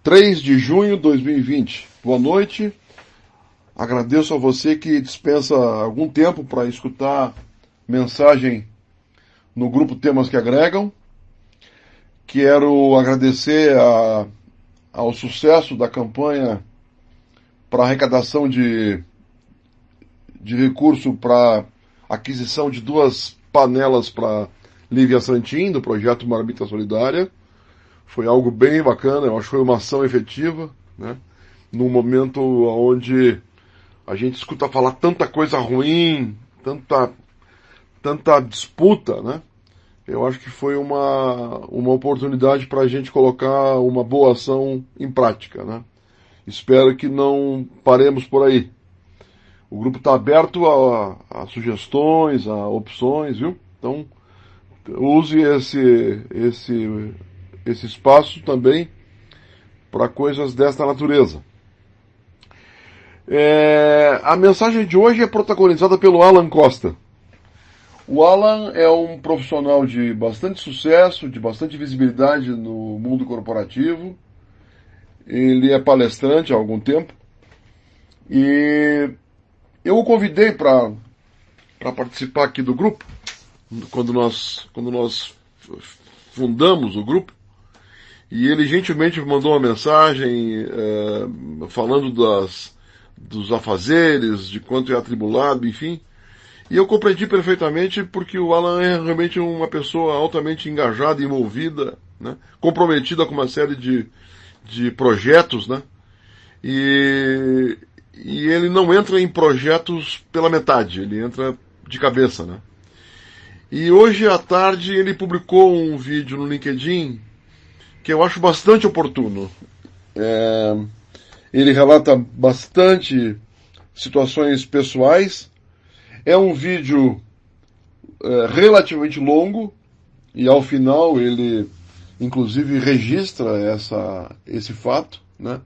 3 de junho de 2020. Boa noite. Agradeço a você que dispensa algum tempo para escutar mensagem no grupo Temas que Agregam. Quero agradecer ao sucesso da campanha para arrecadação de recurso para aquisição de 2 panelas para Lívia Santin, do projeto Marmita Solidária. Foi algo bem bacana, eu acho que foi uma ação efetiva, né? Num momento onde a gente escuta falar tanta coisa ruim, tanta disputa, né? Eu acho que foi uma oportunidade para a gente colocar uma boa ação em prática, né? Espero que não paremos por aí. O grupo está aberto a sugestões, a opções, viu? Então, use esse espaço também para coisas desta natureza. A mensagem de hoje é protagonizada pelo Alan Costa. O Alan é um profissional de bastante sucesso, de bastante visibilidade no mundo corporativo. Ele é palestrante há algum tempo. E eu o convidei para participar aqui do grupo, quando nós fundamos o grupo. E ele gentilmente mandou uma mensagem falando dos afazeres, de quanto é atribulado, enfim. E eu compreendi perfeitamente porque o Alan é realmente uma pessoa altamente engajada, envolvida, né? Comprometida com uma série de projetos, né? E ele não entra em projetos pela metade, ele entra de cabeça, né? E hoje à tarde ele publicou um vídeo no LinkedIn que eu acho bastante oportuno. Ele relata bastante situações pessoais. É um vídeo relativamente longo e ao final ele inclusive registra esse fato, né?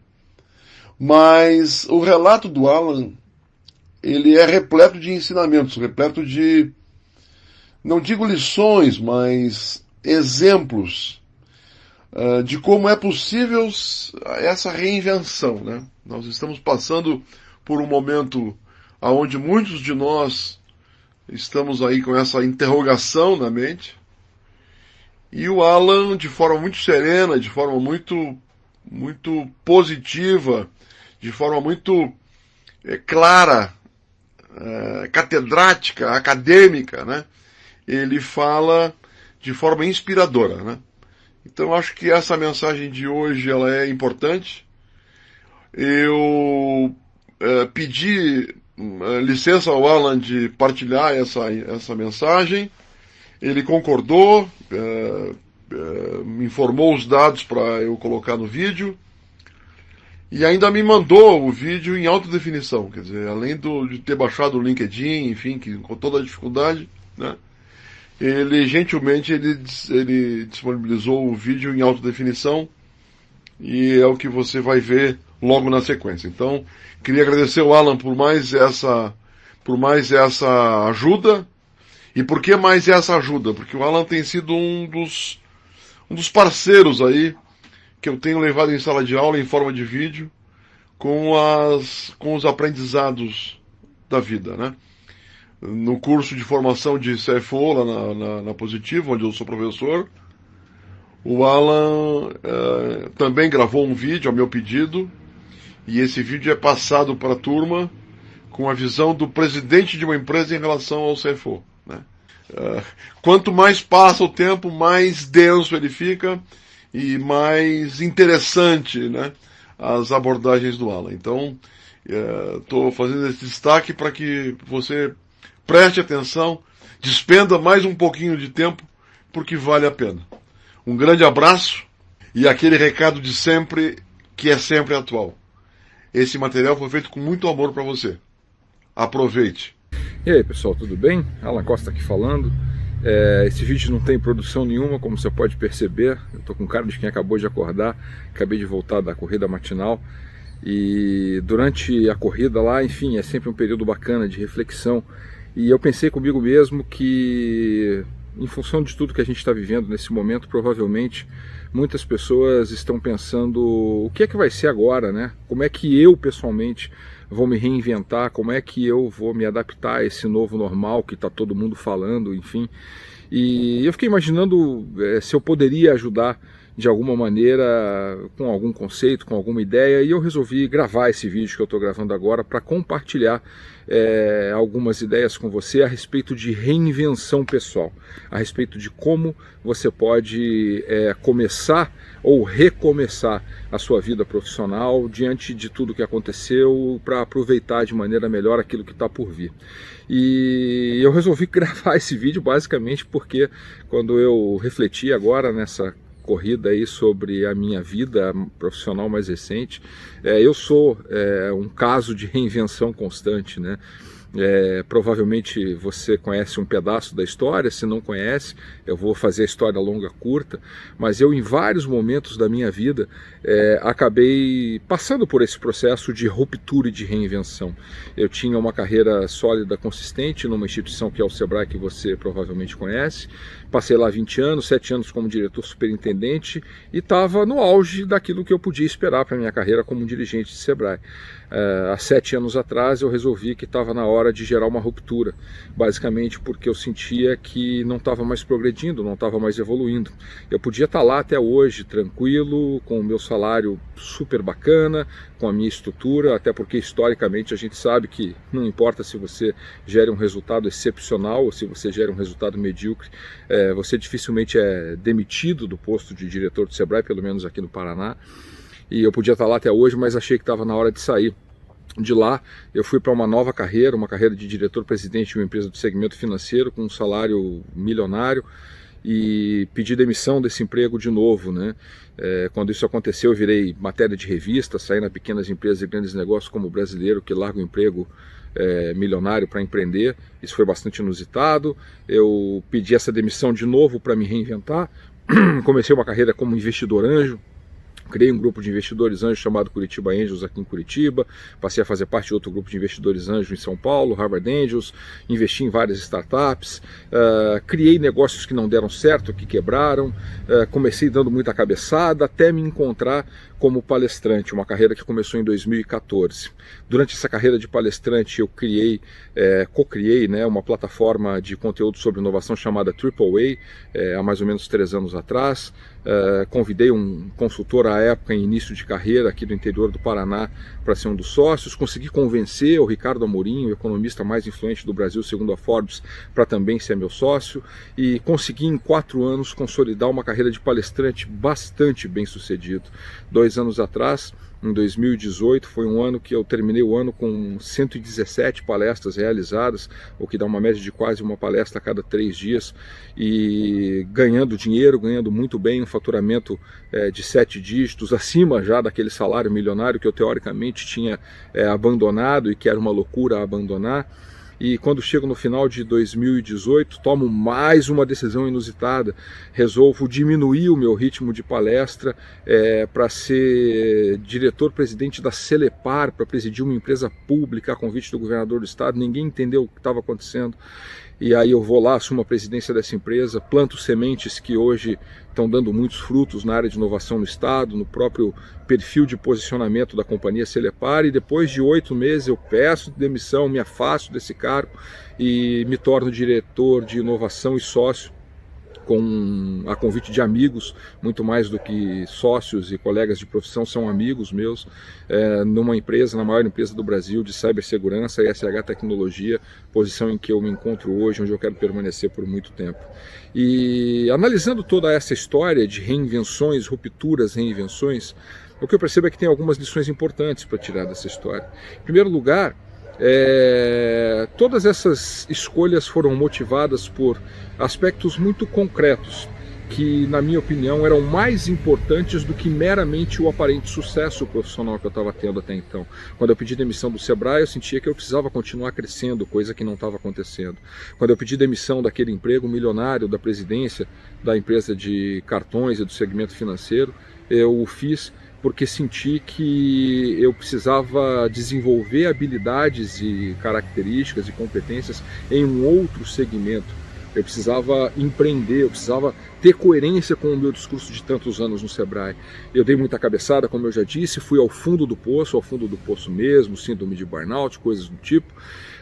Mas o relato do Alan, ele é repleto de ensinamentos, repleto de, não digo lições, mas exemplos de como é possível essa reinvenção, né? Nós estamos passando por um momento onde muitos de nós estamos aí com essa interrogação na mente, e o Alan, de forma muito serena, de forma muito positiva, de forma muito clara, catedrática, acadêmica, né? Ele fala de forma inspiradora, né? Então acho que essa mensagem de hoje ela é importante. Eu pedi licença ao Alan de partilhar essa mensagem. Ele concordou, me informou os dados para eu colocar no vídeo e ainda me mandou o vídeo em alta definição, quer dizer, além de ter baixado o LinkedIn, enfim, que com toda a dificuldade, né? Ele gentilmente ele disponibilizou o vídeo em alta definição e é o que você vai ver logo na sequência. Então, queria agradecer ao Alan por mais essa ajuda. E por que mais essa ajuda? Porque o Alan tem sido um dos parceiros aí que eu tenho levado em sala de aula em forma de vídeo com os aprendizados da vida, né? No curso de formação de CFO lá na Positivo, onde eu sou professor, o Alan também gravou um vídeo a meu pedido, e esse vídeo é passado para a turma com a visão do presidente de uma empresa em relação ao CFO, né? Quanto mais passa o tempo, mais denso ele fica e mais interessante, né, as abordagens do Alan. Então, estou fazendo esse destaque para que você preste atenção, despenda mais um pouquinho de tempo, porque vale a pena. Um grande abraço e aquele recado de sempre, que é sempre atual. Esse material foi feito com muito amor para você. Aproveite. E aí pessoal, tudo bem? Alan Costa aqui falando. Esse vídeo não tem produção nenhuma, como você pode perceber. Eu estou com cara de quem acabou de acordar, acabei de voltar da corrida matinal. E durante a corrida lá, enfim, é sempre um período bacana de reflexão. E eu pensei comigo mesmo que em função de tudo que a gente está vivendo nesse momento, provavelmente muitas pessoas estão pensando o que é que vai ser agora, né? Como é que eu pessoalmente vou me reinventar, como é que eu vou me adaptar a esse novo normal que está todo mundo falando, enfim. E eu fiquei imaginando se eu poderia ajudar de alguma maneira, com algum conceito, com alguma ideia, e eu resolvi gravar esse vídeo que eu estou gravando agora para compartilhar algumas ideias com você a respeito de reinvenção pessoal, a respeito de como você pode começar ou recomeçar a sua vida profissional diante de tudo que aconteceu, para aproveitar de maneira melhor aquilo que está por vir. E eu resolvi gravar esse vídeo basicamente porque quando eu refleti agora nessa corrida aí sobre a minha vida profissional mais recente, eu sou um caso de reinvenção constante, né? Provavelmente você conhece um pedaço da história, se não conhece, eu vou fazer a história longa curta, mas eu em vários momentos da minha vida acabei passando por esse processo de ruptura e de reinvenção. Eu tinha uma carreira sólida, consistente, numa instituição que é o Sebrae, que você provavelmente conhece. Passei lá 20 anos, 7 anos como diretor superintendente e estava no auge daquilo que eu podia esperar para a minha carreira como dirigente de Sebrae. Há 7 anos atrás eu resolvi que estava na hora de gerar uma ruptura, basicamente porque eu sentia que não estava mais progredindo, não estava mais evoluindo. Eu podia estar lá até hoje, tranquilo, com o meu salário super bacana, com a minha estrutura, até porque historicamente a gente sabe que não importa se você gere um resultado excepcional ou se você gere um resultado medíocre, você dificilmente é demitido do posto de diretor do Sebrae, pelo menos aqui no Paraná. E eu podia estar lá até hoje, mas achei que estava na hora de sair. De lá eu fui para uma nova carreira, uma carreira de diretor-presidente de uma empresa do segmento financeiro com um salário milionário, e pedi demissão desse emprego de novo, né? Quando isso aconteceu, eu virei matéria de revista, saí nas pequenas empresas e grandes negócios como o brasileiro que larga o emprego milionário para empreender. Isso foi bastante inusitado. Eu pedi essa demissão de novo para me reinventar. Comecei uma carreira como investidor anjo. Criei um grupo de investidores anjos chamado Curitiba Angels aqui em Curitiba, passei a fazer parte de outro grupo de investidores anjos em São Paulo, Harvard Angels, investi em várias startups, criei negócios que não deram certo, que quebraram, comecei dando muita cabeçada até me encontrar como palestrante, uma carreira que começou em 2014. Durante essa carreira de palestrante eu co-criei, né, uma plataforma de conteúdo sobre inovação chamada AAA, há mais ou menos 3 anos atrás. Convidei um consultor à época em início de carreira aqui do interior do Paraná para ser um dos sócios, consegui convencer o Ricardo Amorim, o economista mais influente do Brasil segundo a Forbes, para também ser meu sócio, e consegui em 4 anos consolidar uma carreira de palestrante bastante bem sucedido. 2 anos atrás, em 2018, foi um ano que eu terminei o ano com 117 palestras realizadas, o que dá uma média de quase uma palestra a cada 3 dias, e ganhando dinheiro, ganhando muito bem, um faturamento de 7 dígitos, acima já daquele salário milionário que eu teoricamente tinha abandonado e que era uma loucura abandonar. E quando chego no final de 2018, tomo mais uma decisão inusitada, resolvo diminuir o meu ritmo de palestra para ser diretor-presidente da Celepar, para presidir uma empresa pública a convite do governador do estado. Ninguém entendeu o que estava acontecendo. E aí eu vou lá, assumo a presidência dessa empresa, planto sementes que hoje estão dando muitos frutos na área de inovação no estado, no próprio perfil de posicionamento da companhia Celepar, e depois de 8 meses eu peço demissão, me afasto desse cargo e me torno diretor de inovação e sócio, a convite de amigos, muito mais do que sócios e colegas de profissão, são amigos meus, numa empresa, na maior empresa do Brasil de cibersegurança, SH Tecnologia, posição em que eu me encontro hoje, onde eu quero permanecer por muito tempo. E analisando toda essa história de reinvenções, rupturas, reinvenções, o que eu percebo é que tem algumas lições importantes para tirar dessa história. Em primeiro lugar, todas essas escolhas foram motivadas por aspectos muito concretos que, na minha opinião, eram mais importantes do que meramente o aparente sucesso profissional que eu estava tendo até então. Quando eu pedi demissão do Sebrae, eu sentia que eu precisava continuar crescendo, coisa que não estava acontecendo. Quando eu pedi demissão daquele emprego milionário da presidência da empresa de cartões e do segmento financeiro, eu o fiz porque senti que eu precisava desenvolver habilidades e características e competências em um outro segmento, eu precisava empreender, eu precisava ter coerência com o meu discurso de tantos anos no Sebrae. Eu dei muita cabeçada, como eu já disse, fui ao fundo do poço mesmo, síndrome de burnout, coisas do tipo,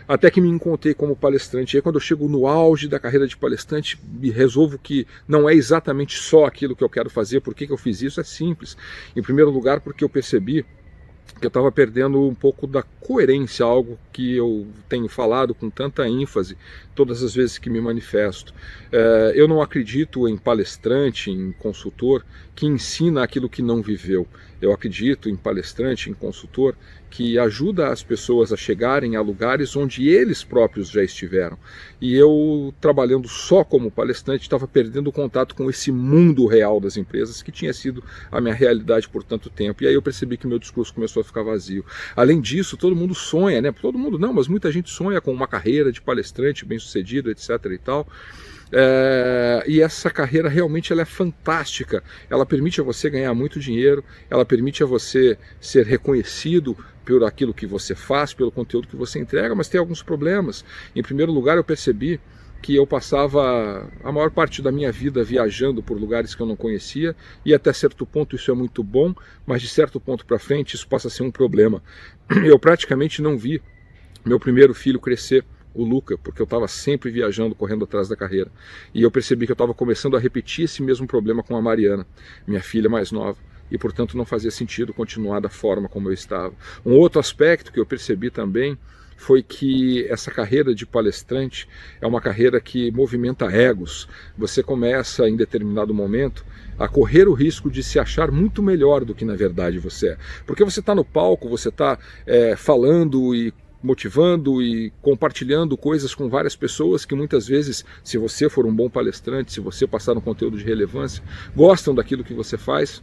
até que me encontrei como palestrante. E aí, quando eu chego no auge da carreira de palestrante, me resolvo que não é exatamente só aquilo que eu quero fazer. Por que eu fiz isso? É simples. Em primeiro lugar, porque eu percebi que eu estava perdendo um pouco da coerência, algo que eu tenho falado com tanta ênfase todas as vezes que me manifesto. Eu não acredito em palestrante, em consultor que ensina aquilo que não viveu. Eu acredito em palestrante, em consultor que ajuda as pessoas a chegarem a lugares onde eles próprios já estiveram. E eu, trabalhando só como palestrante, estava perdendo o contato com esse mundo real das empresas, que tinha sido a minha realidade por tanto tempo. E aí eu percebi que meu discurso começou a ficar vazio. Além disso, todo mundo sonha, né? Todo mundo não, mas muita gente sonha com uma carreira de palestrante bem-sucedido, etc. e tal. E essa carreira realmente ela é fantástica, ela permite a você ganhar muito dinheiro, ela permite a você ser reconhecido por aquilo que você faz, pelo conteúdo que você entrega, mas tem alguns problemas. Em primeiro lugar, eu percebi que eu passava a maior parte da minha vida viajando por lugares que eu não conhecia, e até certo ponto isso é muito bom, mas de certo ponto para frente isso passa a ser um problema. Eu praticamente não vi meu primeiro filho crescer, o Luca, porque eu estava sempre viajando, correndo atrás da carreira. E eu percebi que eu estava começando a repetir esse mesmo problema com a Mariana, minha filha mais nova. E, portanto, não fazia sentido continuar da forma como eu estava. Um outro aspecto que eu percebi também foi que essa carreira de palestrante é uma carreira que movimenta egos. Você começa, em determinado momento, a correr o risco de se achar muito melhor do que na verdade você é. Porque você está no palco, você está falando e motivando e compartilhando coisas com várias pessoas que muitas vezes, se você for um bom palestrante, se você passar um conteúdo de relevância, gostam daquilo que você faz.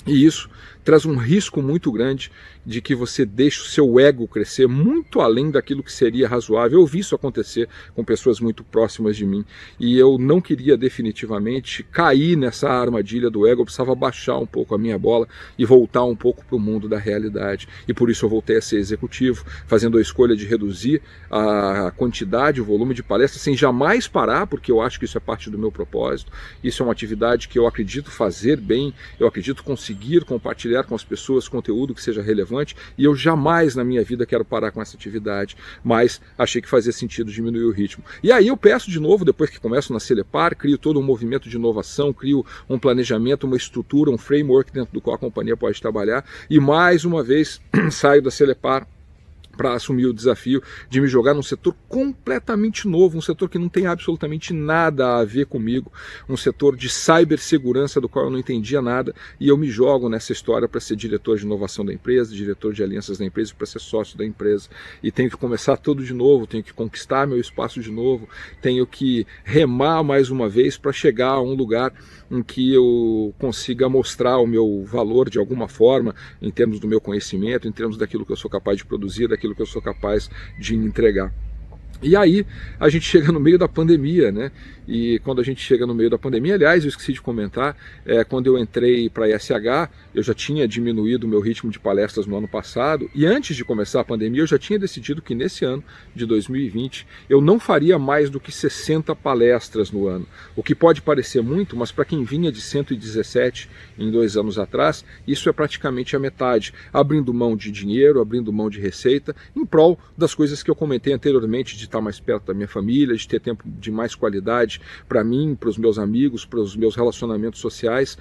E isso traz um risco muito grande de que você deixe o seu ego crescer muito além daquilo que seria razoável. Eu vi isso acontecer com pessoas muito próximas de mim e eu não queria definitivamente cair nessa armadilha do ego. Eu precisava baixar um pouco a minha bola e voltar um pouco para o mundo da realidade. E por isso eu voltei a ser executivo, fazendo a escolha de reduzir a quantidade, o volume de palestras, sem jamais parar, porque eu acho que isso é parte do meu propósito. Isso é uma atividade que eu acredito fazer bem, eu acredito conseguir compartilhar com as pessoas conteúdo que seja relevante, e eu jamais na minha vida quero parar com essa atividade, mas achei que fazia sentido diminuir o ritmo. E aí eu peço de novo, depois que começo na Celepar, crio todo um movimento de inovação, crio um planejamento, uma estrutura, um framework dentro do qual a companhia pode trabalhar, e mais uma vez saio da Celepar para assumir o desafio de me jogar num setor completamente novo, um setor que não tem absolutamente nada a ver comigo, um setor de cibersegurança do qual eu não entendia nada, e eu me jogo nessa história para ser diretor de inovação da empresa, diretor de alianças da empresa, para ser sócio da empresa, e tenho que começar tudo de novo, tenho que conquistar meu espaço de novo, tenho que remar mais uma vez para chegar a um lugar em que eu consiga mostrar o meu valor de alguma forma, em termos do meu conhecimento, em termos daquilo que eu sou capaz de produzir, daquilo que eu sou capaz de entregar. E aí a gente chega no meio da pandemia, né? E quando a gente chega no meio da pandemia, aliás, eu esqueci de comentar, quando eu entrei para a ISH, eu já tinha diminuído o meu ritmo de palestras no ano passado, e antes de começar a pandemia eu já tinha decidido que nesse ano de 2020 eu não faria mais do que 60 palestras no ano, o que pode parecer muito, mas para quem vinha de 117 em 2 anos atrás, isso é praticamente a metade, abrindo mão de dinheiro, abrindo mão de receita, em prol das coisas que eu comentei anteriormente, de estar mais perto da minha família, de ter tempo de mais qualidade para mim, para os meus amigos, para os meus relacionamentos sociais,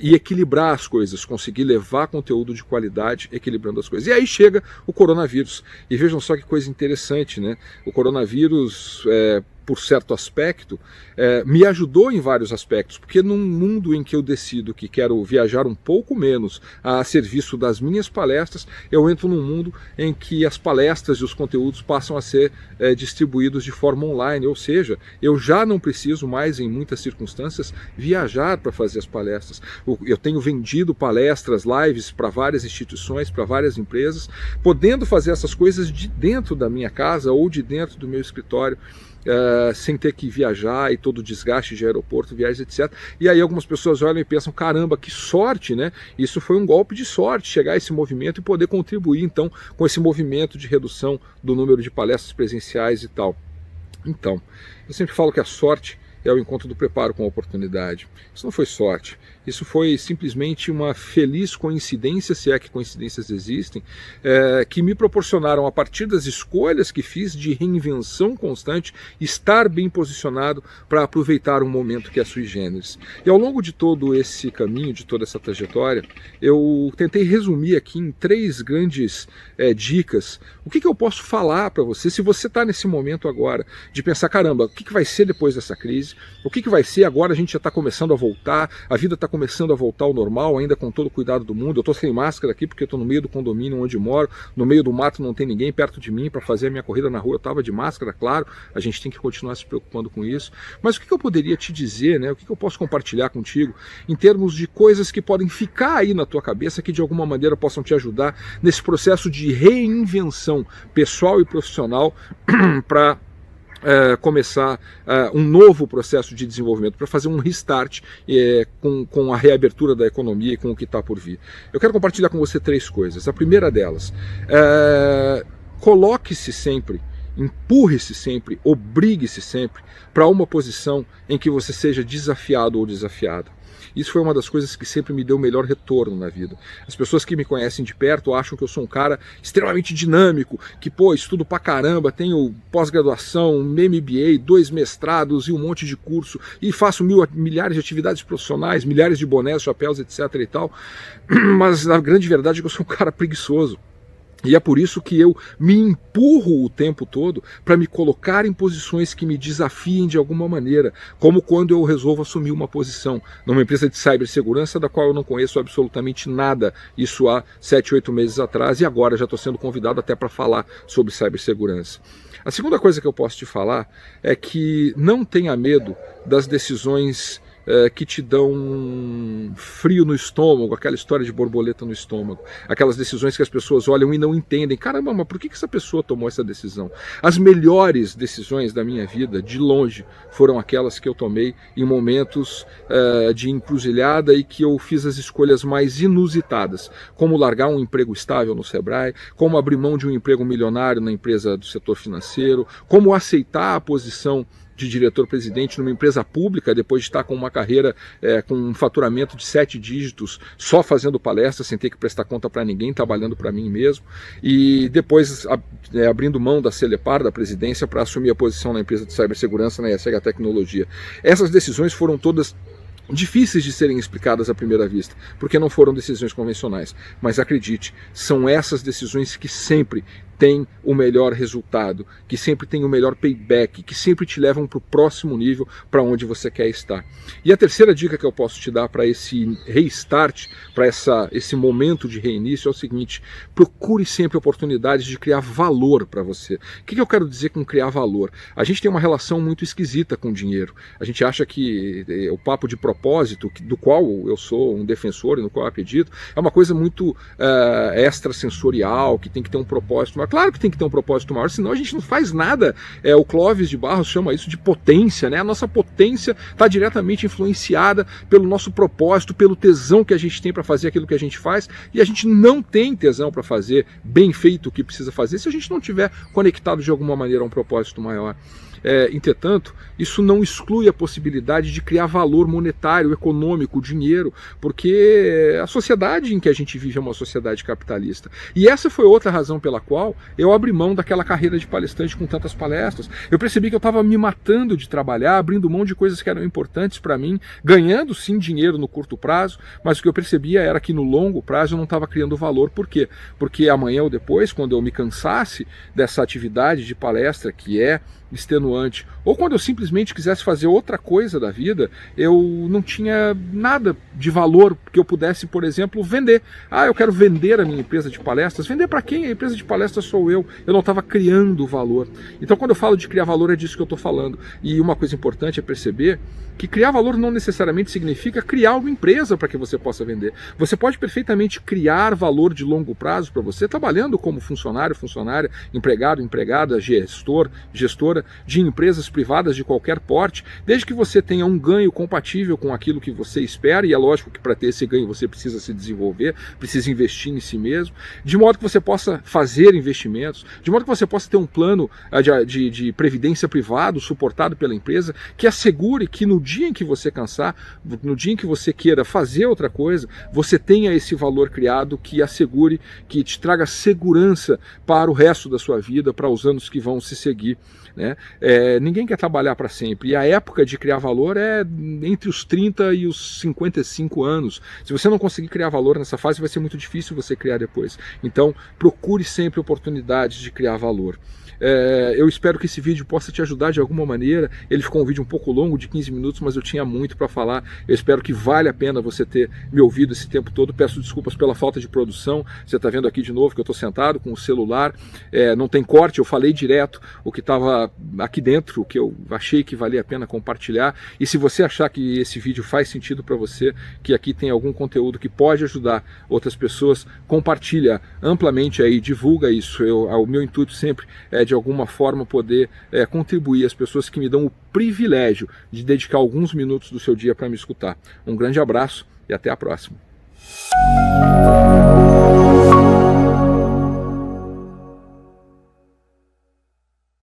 e equilibrar as coisas, conseguir levar conteúdo de qualidade, equilibrando as coisas. E aí chega o coronavírus. E vejam só que coisa interessante, né? O coronavírus, por certo aspecto, me ajudou em vários aspectos, porque num mundo em que eu decido que quero viajar um pouco menos a serviço das minhas palestras, eu entro num mundo em que as palestras e os conteúdos passam a ser distribuídos de forma online, ou seja, eu já não preciso mais, em muitas circunstâncias, viajar para fazer as palestras. Eu tenho vendido palestras, lives para várias instituições, para várias empresas, podendo fazer essas coisas de dentro da minha casa ou de dentro do meu escritório, sem ter que viajar e todo o desgaste de aeroporto, viagens, etc. E aí algumas pessoas olham e pensam, caramba, que sorte, né? Isso foi um golpe de sorte, chegar a esse movimento e poder contribuir então com esse movimento de redução do número de palestras presenciais e tal. Então, eu sempre falo que a sorte é o encontro do preparo com a oportunidade. Isso não foi sorte, isso foi simplesmente uma feliz coincidência, se é que coincidências existem, que me proporcionaram, a partir das escolhas que fiz de reinvenção constante, estar bem posicionado para aproveitar um momento que é sui generis. E ao longo de todo esse caminho, de toda essa trajetória, eu tentei resumir aqui em 3 grandes dicas o que eu posso falar para você, se você está nesse momento agora de pensar, caramba, o que vai ser depois dessa crise? O que vai ser agora? A gente já está começando a voltar, a vida está começando a voltar ao normal, ainda com todo o cuidado do mundo. Eu estou sem máscara aqui porque eu estou no meio do condomínio onde moro, no meio do mato, não tem ninguém perto de mim para fazer a minha corrida na rua. Eu estava de máscara, claro, a gente tem que continuar se preocupando com isso. Mas o que eu poderia te dizer, né? O que eu posso compartilhar contigo em termos de coisas que podem ficar aí na tua cabeça, que de alguma maneira possam te ajudar nesse processo de reinvenção pessoal e profissional para começar um novo processo de desenvolvimento, para fazer um restart com a reabertura da economia e com o que está por vir. Eu quero compartilhar com você 3 coisas. A primeira delas, coloque-se sempre, empurre-se sempre, obrigue-se sempre para uma posição em que você seja desafiado ou desafiada. Isso foi uma das coisas que sempre me deu o melhor retorno na vida. As pessoas que me conhecem de perto acham que eu sou um cara extremamente dinâmico, que, estudo pra caramba, tenho pós-graduação, MBA, 2 mestrados e um monte de curso, e faço milhares de atividades profissionais, milhares de bonés, chapéus, etc. e tal. Mas a grande verdade é que eu sou um cara preguiçoso. E é por isso que eu me empurro o tempo todo para me colocar em posições que me desafiem de alguma maneira, como quando eu resolvo assumir uma posição numa empresa de cibersegurança da qual eu não conheço absolutamente nada, isso há 7, 8 meses atrás, e agora já estou sendo convidado até para falar sobre cibersegurança. A segunda coisa que eu posso te falar é que não tenha medo das decisões que te dão frio no estômago, aquela história de borboleta no estômago, aquelas decisões que as pessoas olham e não entendem. Caramba, mas por que essa pessoa tomou essa decisão? As melhores decisões da minha vida, de longe, foram aquelas que eu tomei em momentos de encruzilhada e que eu fiz as escolhas mais inusitadas, como largar um emprego estável no Sebrae, como abrir mão de um emprego milionário na empresa do setor financeiro, como aceitar a posição de diretor-presidente numa empresa pública, depois de estar com uma carreira com um faturamento de 7 dígitos, só fazendo palestras, sem ter que prestar conta para ninguém, trabalhando para mim mesmo, e depois abrindo mão da Celepar, da presidência, para assumir a posição na empresa de cibersegurança, na ESG Tecnologia. Essas decisões foram todas difíceis de serem explicadas à primeira vista, porque não foram decisões convencionais, mas acredite, são essas decisões que sempre têm o melhor resultado, que sempre têm o melhor payback, que sempre te levam para o próximo nível, para onde você quer estar. E a terceira dica que eu posso te dar para esse restart, para esse momento de reinício é o seguinte: procure sempre oportunidades de criar valor para você. O que eu quero dizer com criar valor? A gente tem uma relação muito esquisita com o dinheiro. A gente acha que o papo de propósito, do qual eu sou um defensor e no qual eu acredito, é uma coisa muito extrasensorial, que tem que ter um propósito maior. Claro que tem que ter um propósito maior, senão a gente não faz nada. O Clóvis de Barros chama isso de potência, né? A nossa potência está diretamente influenciada pelo nosso propósito, pelo tesão que a gente tem para fazer aquilo que a gente faz, e a gente não tem tesão para fazer bem feito o que precisa fazer se a gente não estiver conectado de alguma maneira a um propósito maior. Entretanto, isso não exclui a possibilidade de criar valor monetário, econômico, dinheiro, porque a sociedade em que a gente vive é uma sociedade capitalista. E essa foi outra razão pela qual eu abri mão daquela carreira de palestrante com tantas palestras. Eu percebi que eu estava me matando de trabalhar, abrindo mão de coisas que eram importantes para mim, ganhando sim dinheiro no curto prazo, mas o que eu percebia era que no longo prazo eu não estava criando valor. Por quê? Porque amanhã ou depois, quando eu me cansasse dessa atividade de palestra que é extenuante, ou quando eu simplesmente quisesse fazer outra coisa da vida, eu não tinha nada de valor que eu pudesse, por exemplo, vender. Eu quero vender a minha empresa de palestras. Vender para quem? A empresa de palestras sou eu. Eu não estava criando valor. Então, quando eu falo de criar valor, é disso que eu estou falando. E uma coisa importante é perceber que criar valor não necessariamente significa criar uma empresa para que você possa vender. Você pode perfeitamente criar valor de longo prazo para você, trabalhando como funcionário, funcionária, empregado, empregada, gestor, gestora, de empresas privadas de qualquer porte, desde que você tenha um ganho compatível com aquilo que você espera, e é lógico que para ter esse ganho você precisa se desenvolver, precisa investir em si mesmo, de modo que você possa fazer investimentos, de modo que você possa ter um plano de previdência privado suportado pela empresa, que assegure que no dia em que você cansar, no dia em que você queira fazer outra coisa, você tenha esse valor criado que assegure, que te traga segurança para o resto da sua vida, para os anos que vão se seguir, né? Ninguém quer trabalhar para sempre, e a época de criar valor é entre os 30 e os 55 anos. Se você não conseguir criar valor nessa fase, vai ser muito difícil você criar depois. Então, procure sempre oportunidades de criar valor. Eu espero que esse vídeo possa te ajudar de alguma maneira. Ele ficou um vídeo um pouco longo, de 15 minutos, mas eu tinha muito para falar. Eu espero que vale a pena você ter me ouvido esse tempo todo. Peço desculpas pela falta de produção. Você está vendo aqui de novo que eu estou sentado com o celular, não tem corte, eu falei direto o que estava aqui dentro, o que eu achei que valia a pena compartilhar. E se você achar que esse vídeo faz sentido para você, que aqui tem algum conteúdo que pode ajudar outras pessoas, compartilha amplamente aí, divulga isso. O meu intuito sempre é de alguma forma poder contribuir às pessoas que me dão o privilégio de dedicar alguns minutos do seu dia para me escutar. Um grande abraço e até a próxima.